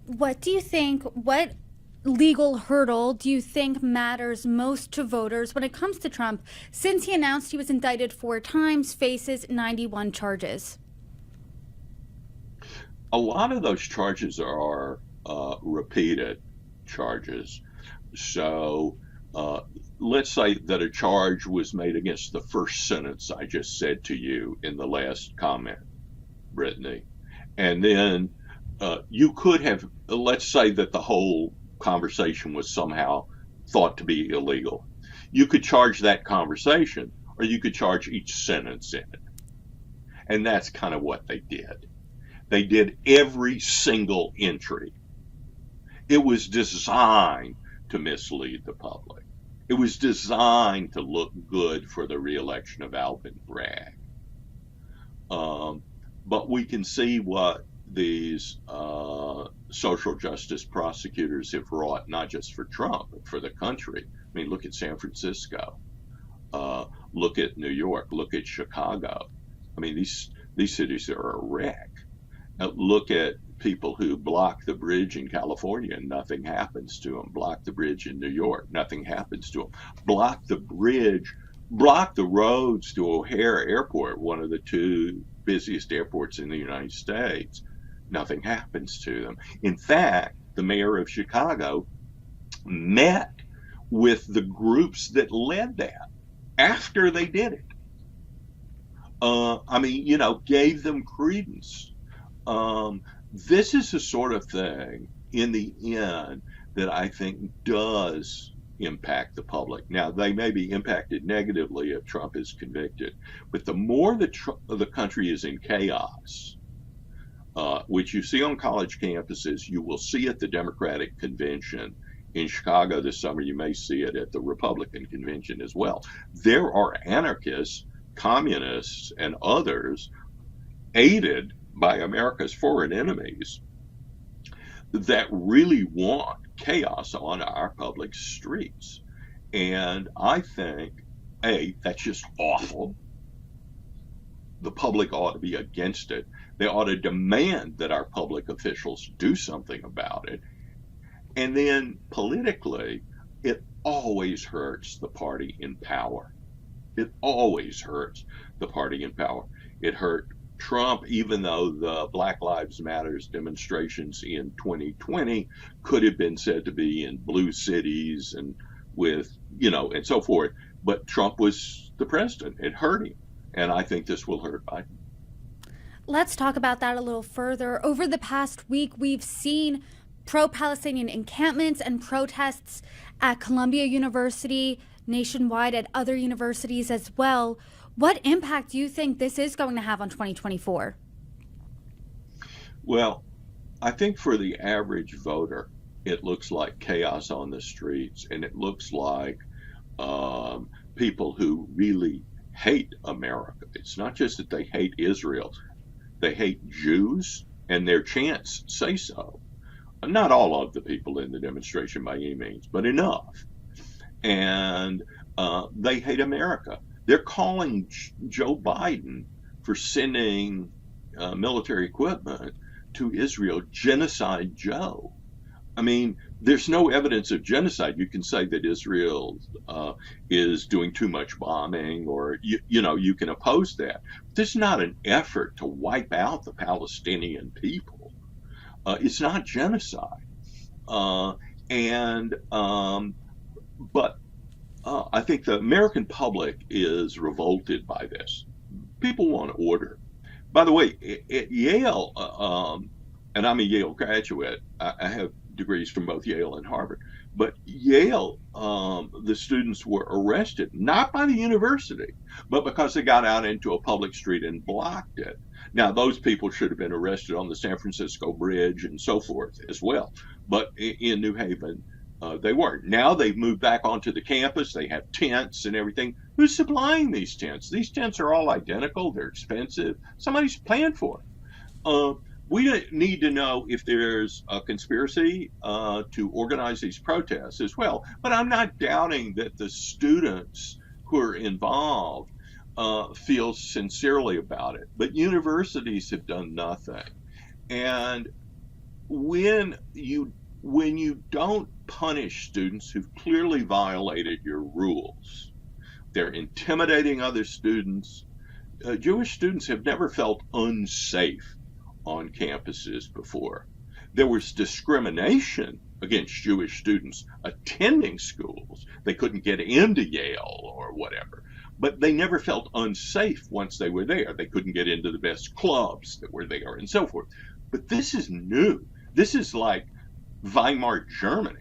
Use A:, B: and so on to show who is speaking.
A: What do you think, what legal hurdle do you think matters most to voters when it comes to Trump, since he announced he was indicted 4 times, faces 91 charges?
B: A lot of those charges are repeated charges. So uh, let's say that a charge was made against the first sentence I just said to you in the last comment, Brittany. And then you could have, let's say that the whole conversation was somehow thought to be illegal. You could charge that conversation, or you could charge each sentence in it. And that's kind of what they did. They did every single entry. It was designed to mislead the public. It was designed to look good for the reelection of Alvin Bragg. Um, but we can see what these social justice prosecutors have wrought, not just for Trump, but for the country. I mean, look at San Francisco. Look at New York. Look at Chicago. I mean, these cities are a wreck. Look at people who block the bridge in California and nothing happens to them. Block the bridge in New York, nothing happens to them. Block the bridge, block the roads to O'Hare Airport, one of the two busiest airports in the United States. Nothing happens to them. In fact, the mayor of Chicago met with the groups that led that after they did it. I mean, gave them credence. This is the sort of thing, in the end, that I think does impact the public. Now, they may be impacted negatively if Trump is convicted, but the more the country is in chaos, which you see on college campuses, you will see at the Democratic convention in Chicago this summer, you may see it at the Republican convention as well. There are anarchists, communists, and others aided by America's foreign enemies that really want chaos on our public streets. And I think, A, that's just awful. The public ought to be against it. They ought to demand that our public officials do something about it. And then politically, it always hurts the party in power. It always hurts the party in power. It hurt Trump, even though the Black Lives Matters demonstrations in 2020 could have been said to be in blue cities and with, and so forth. But Trump was the president. It hurt him. And I think this will hurt Biden.
A: Let's talk about that a little further. Over the past week, we've seen pro Palestinian encampments and protests at Columbia University, nationwide at other universities as well. What impact do you think this is going to have on 2024?
B: Well, I think for the average voter, it looks like chaos on the streets, and it looks like people who really hate America. It's not just that they hate Israel, they hate Jews, and their chants say so. Not all of the people in the demonstration by any means, but enough. And they hate America. They're calling Joe Biden for sending military equipment to Israel Genocide Joe. I mean, there's no evidence of genocide. You can say that Israel is doing too much bombing, or you can oppose that. There's not an effort to wipe out the Palestinian people. It's not genocide, and but I think the American public is revolted by this. People want order. By the way, at Yale, and I'm a Yale graduate. I have degrees from both Yale and Harvard. But Yale, the students were arrested, not by the university, but because they got out into a public street and blocked it. Now, those people should have been arrested on the San Francisco Bridge and so forth as well. But in New Haven, they weren't. Now they've moved back onto the campus. They have tents and everything. Who's supplying these tents? These tents are all identical. They're expensive. Somebody's paying for it. We need to know if there's a conspiracy to organize these protests as well. But I'm not doubting that the students who are involved feel sincerely about it. But universities have done nothing. And when you don't punish students who've clearly violated your rules, they're intimidating other students. Jewish students have never felt unsafe on campuses before. There was discrimination against Jewish students attending schools. They couldn't get into Yale or whatever, but they never felt unsafe once they were there. They couldn't get into the best clubs that were there and so forth. But this is new. This is like Weimar Germany.